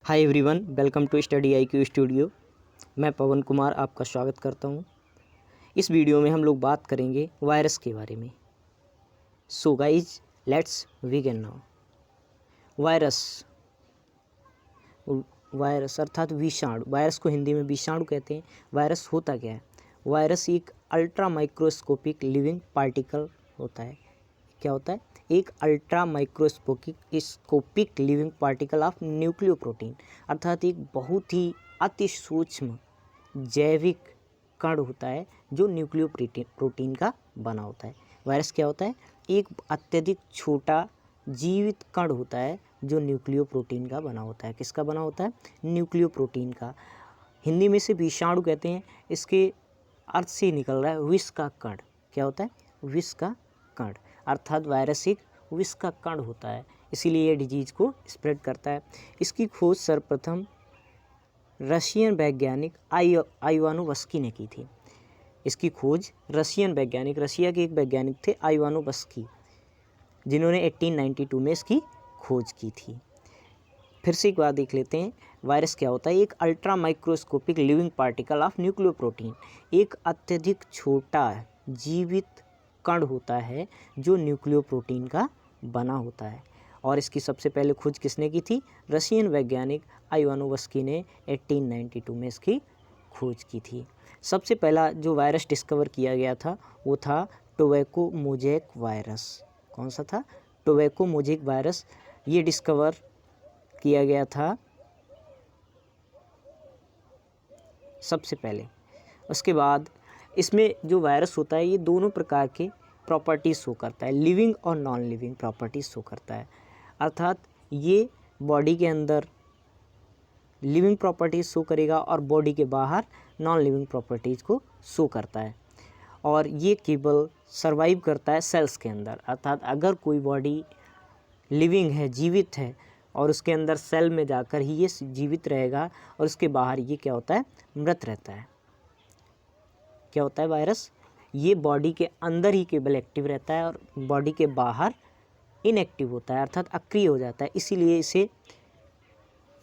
Hi everyone, welcome to study IQ studio. मैं पवन कुमार आपका स्वागत करता हूं। इस वीडियो में हम लोग बात करेंगे वायरस के बारे में। So guys, let's begin now. Virus virus अर्थात विषाणु। वायरस को हिंदी में विषाणु कहते हैं। वायरस होता क्या है? वायरस एक अल्ट्रा माइक्रोस्कोपिक लिविंग पार्टिकल होता है। क्या होता है? एक ultra microscopic living particle of nucleoprotein, अर्थात एक बहुत ही अति सूक्ष्म जैविक कण होता है जो न्यूक्लियोप्रोटीन का बना होता है। वायरस क्या होता है? एक अत्यधिक छोटा जीवित कण होता है जो न्यूक्लियोप्रोटीन का बना होता है। किसका बना होता है? न्यूक्लियोप्रोटीन का। हिंदी में से विषाणु कहते हैं। इसके अर्थ से निकल रहा है विष का कण। क्या होता है? विष का कण, अर्थात वायरस एक विष का कण होता है, इसीलिए ये डिजीज को स्प्रेड करता है। इसकी खोज सर्वप्रथम रशियन वैज्ञानिक आइवानोवस्की ने की थी। इसकी खोज रशियन वैज्ञानिक, रशिया के एक वैज्ञानिक थे आइवानोवस्की, जिन्होंने 1892 में इसकी खोज की थी। फिर से एक बार देख लेते हैं, वायरस क्या होता है? एक ultra microscopic living particle of nucleoprotein, एक अत्यधिक छोटा जीवित कण होता है जो न्यूक्लियोप्रोटीन का बना होता है। और इसकी सबसे पहले खोज किसने की थी? रशियन वैज्ञानिक आइवानोवस्की ने 1892 में इसकी खोज की थी। सबसे पहला जो वायरस डिस्कवर किया गया था वो था टोबैको मोज़ेक वायरस। कौन सा था? Tobacco mosaic virus. ये डिस्कवर किया गया था सबसे पहले। उसके बाद इसमें जो वायरस होता है ये दोनों प्रकार के प्रॉपर्टीज़ शो करता है, लिविंग और नॉन लिविंग प्रॉपर्टीज़ शो करता है। अर्थात ये बॉडी के अंदर लिविंग प्रॉपर्टीज़ शो करेगा और बॉडी के बाहर नॉन लिविंग प्रॉपर्टीज़ को शो करता है। और ये केवल सर्वाइव करता है सेल्स के अंदर, अर्थात अगर कोई बॉडी लिविंग है, जीवित है, और उसके अंदर सेल में जाकर ही ये जीवित रहेगा और उसके बाहर ये क्या होता है? मृत रहता है। क्या होता है वायरस? ये बॉडी के अंदर ही केवल एक्टिव रहता है और बॉडी के बाहर इनएक्टिव होता है, अर्थात अक्रिय हो जाता है। इसीलिए इसे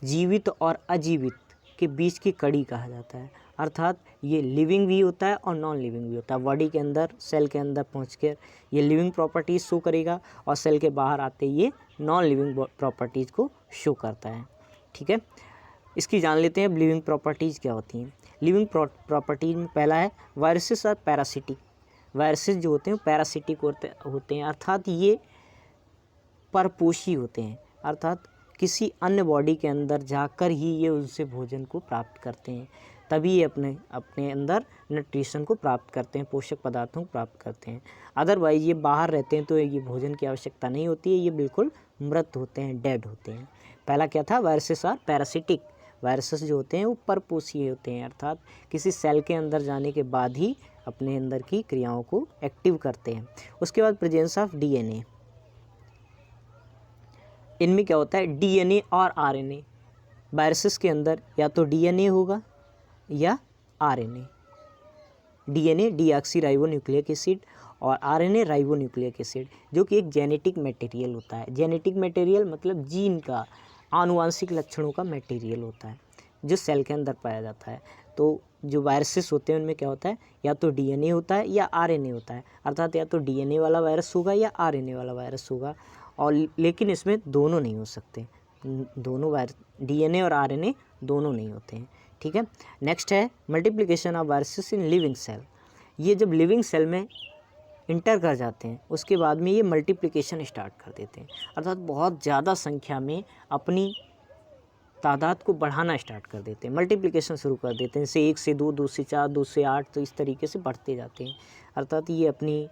जीवित और अजीवित के बीच की कड़ी कहा जाता है। अर्थात ये लिविंग भी होता है और नॉन लिविंग भी होता है। बॉडी के अंदर, सेल के अंदर पहुंचकर ये लिविंग प्रॉपर्टीज़ शो करेगा और सेल के बाहर आते ही ये नॉन लिविंग प्रॉपर्टीज़ को शो करता है। ठीक है, इसकी जान लेते हैं अब लिविंग प्रॉपर्टीज़ क्या होती हैं। लिविंग प्रॉपर्टीज में पहला है वायरसेस और पैरासिटिक। वायरसेस जो होते हैं वो पैरासिटिक होते हैं, अर्थात ये परपोषी होते हैं, अर्थात किसी अन्य बॉडी के अंदर जाकर ही ये उनसे भोजन को प्राप्त करते हैं, तभी ये अपने अंदर न्यूट्रिशन को प्राप्त करते हैं, पोषक पदार्थों को प्राप्त करते हैं। अदरवाइज ये बाहर रहते हैं तो ये भोजन की आवश्यकता नहीं होती है, ये बिल्कुल मृत होते हैं, डेड होते हैं। पहला क्या था? वायरसेस और पैरासिटिक। वायरसेस जो होते हैं वो परपोषीय होते हैं, अर्थात किसी सेल के अंदर जाने के बाद ही अपने अंदर की क्रियाओं को एक्टिव करते हैं। उसके बाद प्रेजेंस ऑफ DNA। इनमें क्या होता है? DNA और RNA। वायरसेस के अंदर या तो DNA होगा या RNA। DNA deoxy ribo nucleic acid और RNA राइबो न्यूक्लिक एसिड, जो कि एक जेनेटिक मटेरियल होता है। जेनेटिक मटेरियल मतलब जीन का, आनुवांशिक लक्षणों का मटेरियल होता है जो सेल के अंदर पाया जाता है। तो जो वायरसेस होते हैं उनमें क्या होता है? या तो DNA होता है या RNA होता है, अर्थात या तो DNA वाला वायरस होगा या RNA वाला वायरस होगा। और लेकिन इसमें दोनों नहीं हो सकते, दोनों वायरस DNA और RNA दोनों नहीं होते हैं। ठीक है, नेक्स्ट है multiplication of viruses in living cell. ये जब लिविंग सेल में इंटर कर जाते हैं उसके बाद में ये मल्टीप्लिकेशन स्टार्ट कर देते हैं, अर्थात बहुत ज़्यादा संख्या में अपनी तादाद को बढ़ाना स्टार्ट कर देते हैं, मल्टीप्लिकेशन शुरू कर देते हैं। जैसे 1 से 2, 2 से 4, 2 से 8, तो इस तरीके से बढ़ते जाते हैं, अर्थात ये अपनी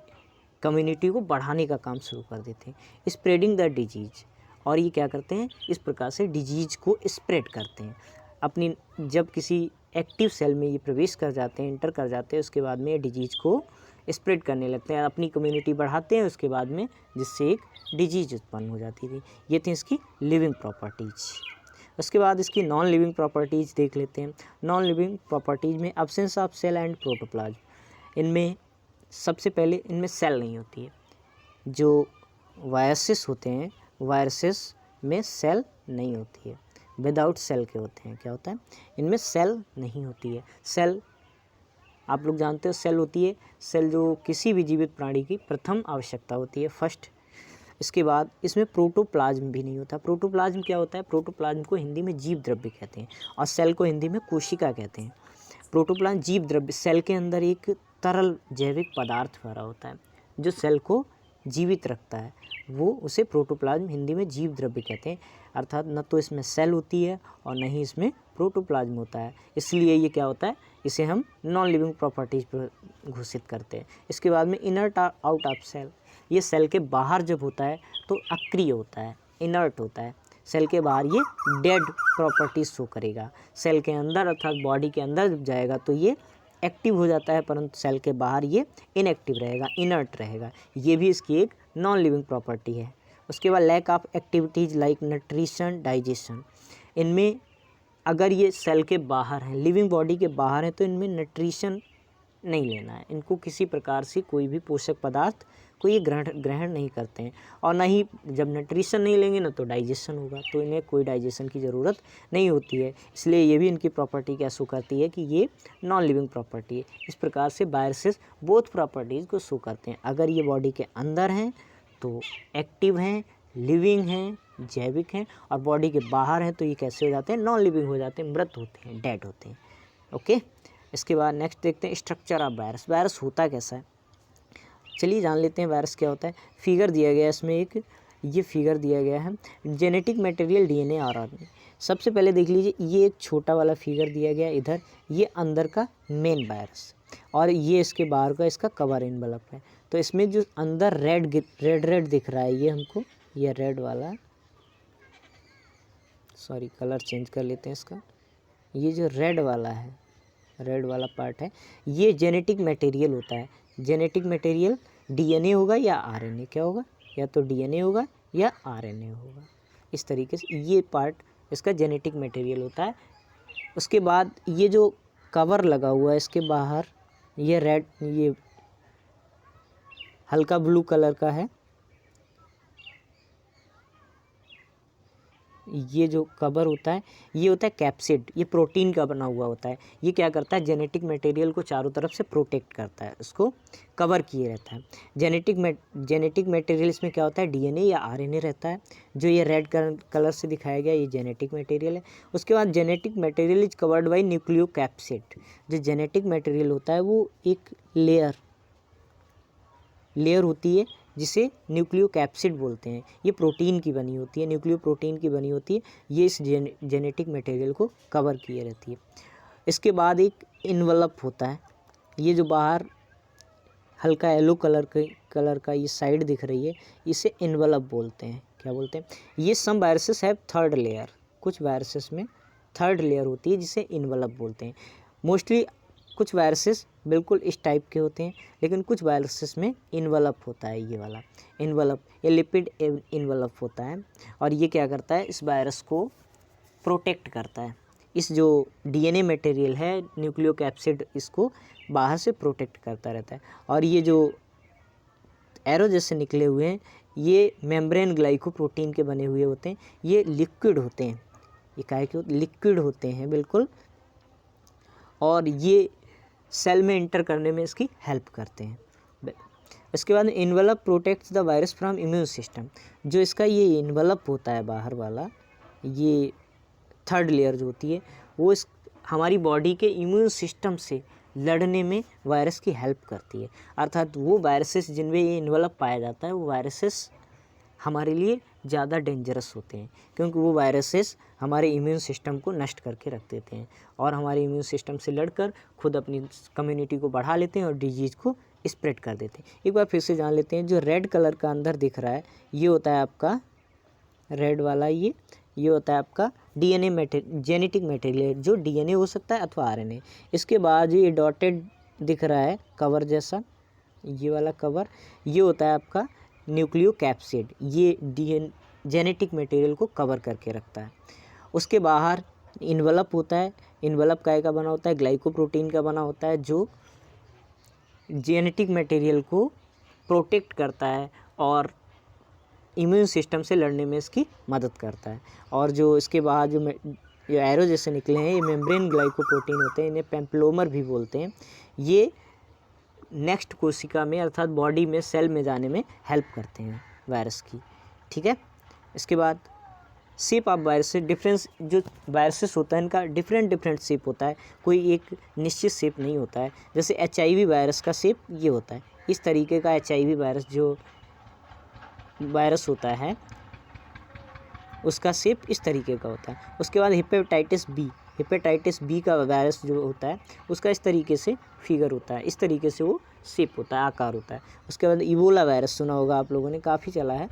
कम्युनिटी को बढ़ाने का काम शुरू कर देते हैं। स्प्रेडिंग द डिजीज, और ये क्या करते हैं? इस प्रकार से डिजीज को स्प्रेड करते हैं। अपनी जब किसी एक्टिव सेल में ये प्रवेश कर जाते हैं, इंटर कर जाते हैं, उसके बाद में ये डिजीज को स्प्रेड करने लगते हैं, अपनी कम्युनिटी बढ़ाते हैं उसके बाद में, जिससे एक डिजीज उत्पन्न हो जाती थी। ये थी इसकी लिविंग प्रॉपर्टीज। उसके बाद इसकी नॉन लिविंग प्रॉपर्टीज़ देख लेते हैं। नॉन लिविंग प्रॉपर्टीज़ में absence of cell and protoplasm. इनमें सबसे पहले इनमें सेल नहीं होती है। जो वायरसेस होते हैं, वायरसेस में सेल नहीं होती है। विदाउट सेल के होते हैं। क्या होता है, इनमें सेल नहीं होती है। सेल आप लोग जानते हो, सेल होती है, सेल जो किसी भी जीवित प्राणी की प्रथम आवश्यकता होती है, फर्स्ट। इसके बाद इसमें प्रोटोप्लाज्म भी नहीं होता। प्रोटोप्लाज्म क्या होता है, प्रोटोप्लाज्म को हिंदी में जीव द्रव्य कहते हैं और सेल को हिंदी में कोशिका कहते हैं। प्रोटोप्लाज्म जीव द्रव्य, सेल के अंदर एक तरल जैविक पदार्थ भरा होता है जो सेल को जीवित रखता है, वो उसे प्रोटोप्लाज्म हिंदी में जीव द्रव्य कहते हैं। अर्थात न तो इसमें सेल होती है और न ही इसमें प्रोटोप्लाज्म होता है, इसलिए ये क्या होता है, इसे हम नॉन लिविंग प्रॉपर्टीज पर घोषित करते हैं। इसके बाद में इनर्ट आउट ऑफ सेल, ये सेल के बाहर जब होता है तो अक्रिय होता है, इनर्ट होता है। सेल के बाहर ये डेड प्रॉपर्टीज शो करेगा। सेल के अंदर अर्थात बॉडी के अंदर जब जाएगा तो ये एक्टिव हो जाता है, परंतु सेल के बाहर ये इनएक्टिव रहेगा, इनर्ट रहेगा। ये भी इसकी एक नॉन लिविंग प्रॉपर्टी है। उसके बाद lack of activities like nutrition, digestion, इनमें अगर ये सेल के बाहर हैं, लिविंग बॉडी के बाहर हैं, तो इनमें न्यूट्रिशन नहीं लेना है, इनको किसी प्रकार से कोई भी पोषक पदार्थ को ये ग्रहण नहीं करते हैं। और ना ही जब न्यूट्रिशन नहीं लेंगे ना तो डाइजेशन होगा, तो इन्हें कोई डाइजेशन की ज़रूरत नहीं होती है। इसलिए ये भी इनकी प्रॉपर्टी क्या शो करती है कि ये नॉन लिविंग प्रॉपर्टी है। इस प्रकार से वायरसेस बोथ प्रॉपर्टीज़ को शो करते हैं। अगर ये बॉडी के अंदर हैं तो एक्टिव हैं, लिविंग हैं, जैविक हैं, और बॉडी के बाहर हैं तो ये कैसे हो जाते हैं, नॉन लिविंग हो जाते हैं, मृत होते हैं, डेड होते हैं। ओके, इसके बाद नेक्स्ट देखते हैं स्ट्रक्चर ऑफ वायरस। वायरस होता कैसा है, चलिए जान लेते हैं वायरस क्या होता है। फिगर दिया गया है इसमें, एक ये फिगर दिया गया है, जेनेटिक मटेरियल डीएनए और आरएनए। सबसे पहले देख लीजिए, ये एक छोटा वाला फिगर दिया गया इधर, ये अंदर का मेन वायरस और ये इसके बाहर का इसका कवर एनवलप है। तो इसमें जो अंदर रेड दिख रहा है ये हमको, ये रेड वाला, सॉरी कलर चेंज कर लेते हैं इसका, ये जो रेड वाला है, रेड वाला पार्ट है, ये जेनेटिक मटेरियल होता है। जेनेटिक मटेरियल डीएनए होगा या आरएनए, क्या होगा, या तो डीएनए होगा या आरएनए होगा। इस तरीके से ये पार्ट इसका जेनेटिक मटेरियल होता है। उसके बाद ये जो कवर लगा हुआ है इसके बाहर, ये रेड, ये हल्का ब्लू कलर का है, ये जो कवर होता है ये होता है कैप्सिड, ये प्रोटीन का बना हुआ होता है। ये क्या करता है, जेनेटिक मटेरियल को चारों तरफ से प्रोटेक्ट करता है, उसको कवर किए रहता है। जेनेटिक मटेरियल इसमें क्या होता है, डीएनए या आरएनए रहता है। जो ये रेड कलर से दिखाया गया ये जेनेटिक मटेरियल है। उसके बाद genetic material is covered by nucleocapsid. जो जेनेटिक मटेरियल होता है वो एक लेयर होती है जिसे न्यूक्लियोकैप्सिड बोलते हैं। ये प्रोटीन की बनी होती है, न्यूक्लियो प्रोटीन की बनी होती है। ये इस जेनेटिक मटेरियल को कवर किए रहती है। इसके बाद एक इन्वलप होता है, ये जो बाहर हल्का येलो कलर का ये साइड दिख रही है, इसे इन्वलप बोलते हैं। क्या बोलते हैं, ये some viruses have third layer, कुछ वायरसेस में थर्ड लेयर होती है जिसे इन्वलप बोलते हैं। मोस्टली कुछ वायरसेस बिल्कुल इस टाइप के होते हैं, लेकिन कुछ वायरसेस में इन्वलप होता है, ये वाला इन्वलप, ये लिपिड इन्वलप होता है। और ये क्या करता है, इस वायरस को प्रोटेक्ट करता है। इस जो डीएनए मटेरियल है न्यूक्लियोकैप्सिड, इसको बाहर से प्रोटेक्ट करता रहता है। और ये जो एरो जैसे निकले हुए हैं, ये मेम्ब्रेन ग्लाइकोप्रोटीन के बने हुए होते हैं। ये लिक्विड होते हैं, ये काहे के लिक्विड होते हैं बिल्कुल, और ये सेल में इंटर करने में इसकी हेल्प करते हैं। इसके बाद envelope protects the virus from immune system. जो इसका ये इन्वलप होता है बाहर वाला, ये थर्ड लेयर जो होती है, वो इस हमारी बॉडी के इम्यून सिस्टम से लड़ने में वायरस की हेल्प करती है। अर्थात वो वायरसेस जिनमें ये इन्वलप पाया जाता है, वो वायरसेस हमारे लिए ज़्यादा डेंजरस होते हैं, क्योंकि वो वायरसेस हमारे इम्यून सिस्टम को नष्ट करके रख देते हैं और हमारे इम्यून सिस्टम से लड़कर खुद अपनी कम्युनिटी को बढ़ा लेते हैं और डिजीज़ को स्प्रेड कर देते हैं। एक बार फिर से जान लेते हैं, जो रेड कलर का अंदर दिख रहा है ये होता है आपका रेड वाला, ये होता है आपका डीएनए जेनेटिक मटेरियल, जो डीएनए हो सकता है अथवा आरएनए। इसके बाद ये डॉटेड दिख रहा है कवर जैसा, ये वाला कवर, ये होता है आपका न्यूक्लियोकैप्सिड, ये जेनेटिक मटेरियल को कवर करके रखता है। उसके बाहर इन्वलप होता है, इन्वलप काय का बना होता है, ग्लाइकोप्रोटीन का बना होता है, जो जेनेटिक मटेरियल को प्रोटेक्ट करता है और इम्यून सिस्टम से लड़ने में इसकी मदद करता है। और जो इसके बाद जो एरो जैसे निकले हैं ये मेम्ब्रेन ग्लाइकोप्रोटीन होते हैं, इन्हें पेम्पलोमर भी बोलते हैं। ये नेक्स्ट कोशिका में अर्थात बॉडी में सेल में जाने में हेल्प करते हैं वायरस की, ठीक है। इसके बाद शेप ऑफ वायरस से डिफरेंस, जो वायरसेस होता है इनका डिफरेंट शेप होता है, कोई एक निश्चित शेप नहीं होता है। जैसे HIV वायरस का शेप ये होता है, इस तरीके का HIV वायरस जो वायरस होता है उसका शेप इस तरीके का होता है। उसके बाद हेपेटाइटिस बी का वायरस जो होता है उसका इस तरीके से फिगर होता है, इस तरीके से वो शेप होता है, आकार होता है। उसके बाद इबोला वायरस सुना होगा आप लोगों ने, काफ़ी चला है,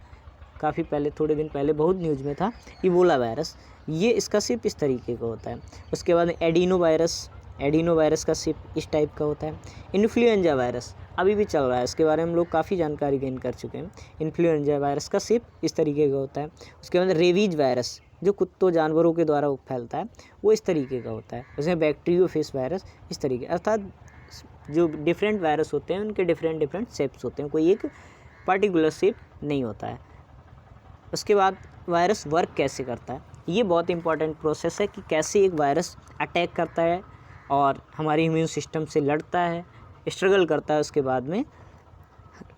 काफ़ी पहले, थोड़े दिन पहले बहुत न्यूज़ में था इबोला वायरस, ये इसका शेप इस तरीके का होता है। उसके बाद एडिनो वायरस का शेप इस टाइप का होता है। इन्फ्लुएंजा वायरस अभी भी चल रहा है, इसके बारे में हम लोग काफ़ी जानकारी गेन कर चुके हैं। इन्फ्लुएंजा वायरस का शेप इस तरीके का होता है। उसके बाद रेबीज वायरस जो कुत्तों जानवरों के द्वारा फैलता है वो इस तरीके का होता है। उसमें बैक्टीरियोफेज वायरस इस तरीके, अर्थात जो डिफरेंट वायरस होते हैं उनके डिफरेंट शेप्स होते हैं, कोई एक पर्टिकुलर शेप नहीं होता है। उसके बाद वायरस वर्क कैसे करता है, ये बहुत इंपॉर्टेंट प्रोसेस है कि कैसे एक वायरस अटैक करता है और हमारे इम्यून सिस्टम से लड़ता है, स्ट्रगल करता है, उसके बाद में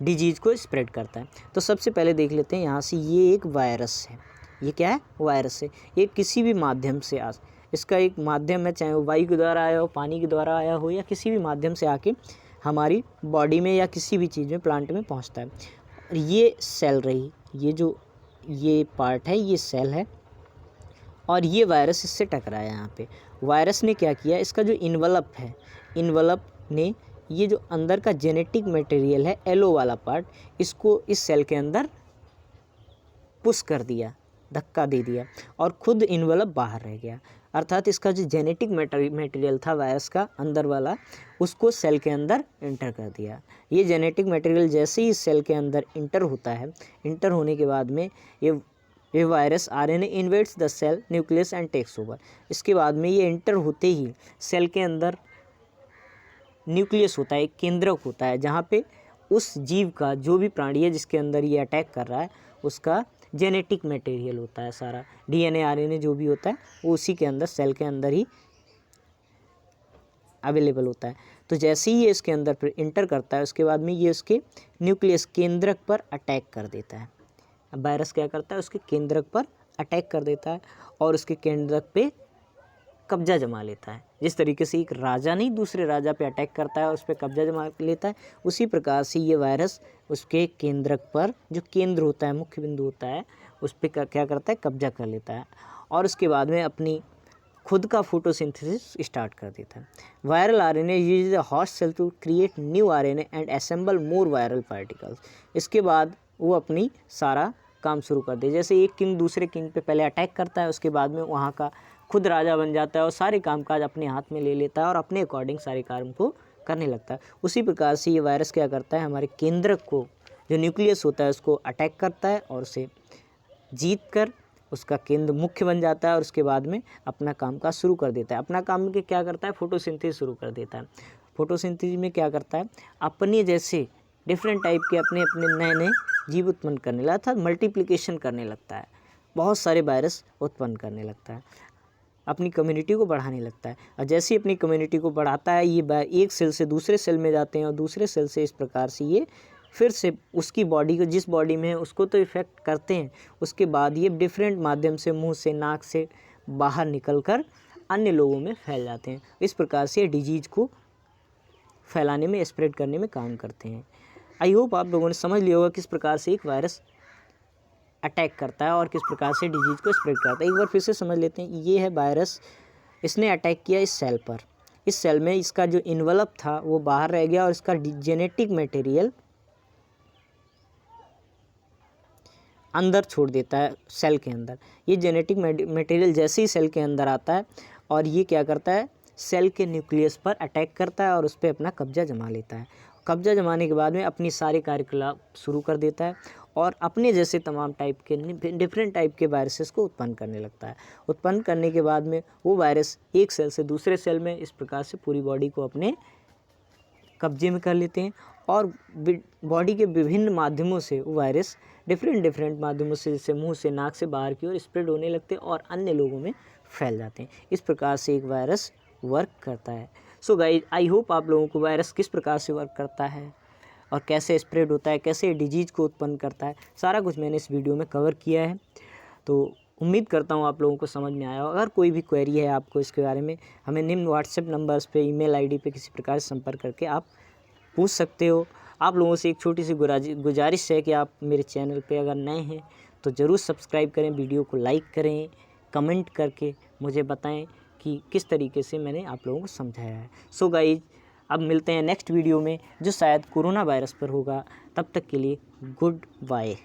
डिजीज़ को स्प्रेड करता है। तो सबसे पहले देख लेते हैं यहाँ से, ये एक वायरस है, ये क्या है, वायरस है। ये किसी भी माध्यम से इसका एक माध्यम है, चाहे वो वायु के द्वारा आया हो, पानी के द्वारा आया हो, या किसी भी माध्यम से आके हमारी बॉडी में या किसी भी चीज़ में, प्लांट में पहुँचता है। और ये सेल रही, ये पार्ट है, ये सेल है, और ये वायरस इससे टकराया यहाँ पे। वायरस ने क्या किया, इसका जो इन्वलप है, इन्वलप ने ये जो अंदर का जेनेटिक मटेरियल है, येलो वाला पार्ट, इसको इस सेल के अंदर पुश कर दिया, धक्का दे दिया, और खुद इन्वलप बाहर रह गया। अर्थात इसका जो जेनेटिक मटेरियल था वायरस का अंदर वाला, उसको सेल के अंदर इंटर कर दिया। ये जेनेटिक मटेरियल जैसे ही सेल के अंदर इंटर होता है, इंटर होने के बाद में ये virus RNA invades the cell nucleus and takes over. इसके बाद में ये इंटर होते ही सेल के अंदर न्यूक्लियस होता है, एक केंद्रक होता है, जहाँ पे उस जीव का, जो भी प्राणी है जिसके अंदर ये अटैक कर रहा है, उसका जेनेटिक मटेरियल होता है, सारा DNA RNA जो भी होता है वो उसी के अंदर, सेल के अंदर ही अवेलेबल होता है। तो जैसे ही ये इसके अंदर फिर इंटर करता है, उसके बाद में ये उसके न्यूक्लियस केंद्रक पर अटैक कर देता है। अब वायरस क्या करता है, उसके केंद्रक पर अटैक कर देता है और उसके केंद्रक पे कब्जा जमा लेता है। जिस तरीके से एक राजा नहीं दूसरे राजा पे अटैक करता है और उस पर कब्जा जमा लेता है, उसी प्रकार से ये वायरस उसके केंद्रक पर, जो केंद्र होता है, मुख्य बिंदु होता है, उस पर क्या करता है, कब्जा कर लेता है, और उसके बाद में अपनी खुद का फोटोसिंथेसिस स्टार्ट कर देता है। Viral RNA uses the host cell to create new RNA and assemble more viral particles. इसके बाद वो अपनी सारा काम शुरू कर दे। जैसे एक किंग दूसरे किंग पे पहले अटैक करता है, उसके बाद में वहाँ का खुद राजा बन जाता है और सारे कामकाज अपने हाथ में ले लेता है और अपने अकॉर्डिंग सारे काम को करने लगता है। उसी प्रकार से ये वायरस क्या करता है, हमारे केंद्रक को, जो न्यूक्लियस होता है, उसको अटैक करता है और उसे जीत कर उसका केंद्र मुख्य बन जाता है और उसके बाद में अपना काम काज शुरू कर देता है। अपना काम के क्या करता है, फोटोसिंथेसिस शुरू कर देता है। फोटोसिंथेसिस में क्या करता है, अपने जैसे डिफरेंट टाइप के अपने अपने नए नए जीव उत्पन्न करने लगता है, मल्टीप्लिकेशन करने लगता है, बहुत सारे वायरस उत्पन्न करने लगता है, अपनी कम्युनिटी को बढ़ाने लगता है। और जैसे ही अपनी कम्युनिटी को बढ़ाता है, ये एक सेल से दूसरे सेल में जाते हैं और दूसरे सेल से इस प्रकार से ये फिर से उसकी बॉडी को, जिस बॉडी में है उसको तो इफ़ेक्ट करते हैं, उसके बाद ये डिफरेंट माध्यम से, मुंह से, नाक से बाहर निकलकर अन्य लोगों में फैल जाते हैं। इस प्रकार से डिजीज़ को फैलाने में, स्प्रेड करने में काम करते हैं। आई होप आप लोगों ने समझ लिया होगा किस प्रकार से एक वायरस अटैक करता है और किस प्रकार से डिजीज़ को स्प्रेड करता है। एक बार फिर से समझ लेते हैं। ये है वायरस, इसने अटैक किया इस सेल पर, इस सेल में इसका जो इन्वलप था वो बाहर रह गया और इसका जेनेटिक मटेरियल अंदर छोड़ देता है सेल के अंदर। ये जेनेटिक मटेरियल जैसे ही सेल के अंदर आता है और ये क्या करता है, सेल के न्यूक्लियस पर अटैक करता है और उस पर अपना कब्जा जमा लेता है। कब्जा जमाने के बाद में अपनी सारे कार्यकलाप शुरू कर देता है और अपने जैसे तमाम टाइप के, डिफरेंट टाइप के वायरसेस को उत्पन्न करने लगता है। उत्पन्न करने के बाद में वो वायरस एक सेल से दूसरे सेल में इस प्रकार से पूरी बॉडी को अपने कब्जे में कर लेते हैं और बॉडी के विभिन्न माध्यमों से वो वायरस डिफरेंट माध्यमों से, जैसे मुंह से, नाक से बाहर की ओर स्प्रेड होने लगते हैं और अन्य लोगों में फैल जाते हैं। इस प्रकार से एक वायरस वर्क करता है। सो गाइस, आई होप आप लोगों को वायरस किस प्रकार से वर्क करता है और कैसे स्प्रेड होता है, कैसे डिजीज़ को उत्पन्न करता है, सारा कुछ मैंने इस वीडियो में कवर किया है। तो उम्मीद करता हूँ आप लोगों को समझ में आया हो। अगर कोई भी क्वेरी है आपको इसके बारे में, हमें निम्न व्हाट्सएप नंबर्स पे, ईमेल आईडी पे किसी प्रकार से संपर्क करके आप पूछ सकते हो। आप लोगों से एक छोटी सी गुजारिश है कि आप मेरे चैनल पे अगर नए हैं तो ज़रूर सब्सक्राइब करें, वीडियो को लाइक करें, कमेंट करके मुझे बताएं कि किस तरीके से मैंने आप लोगों को समझाया है। सो गाइज, अब मिलते हैं नेक्स्ट वीडियो में जो शायद कोरोना वायरस पर होगा। तब तक के लिए गुड बाय।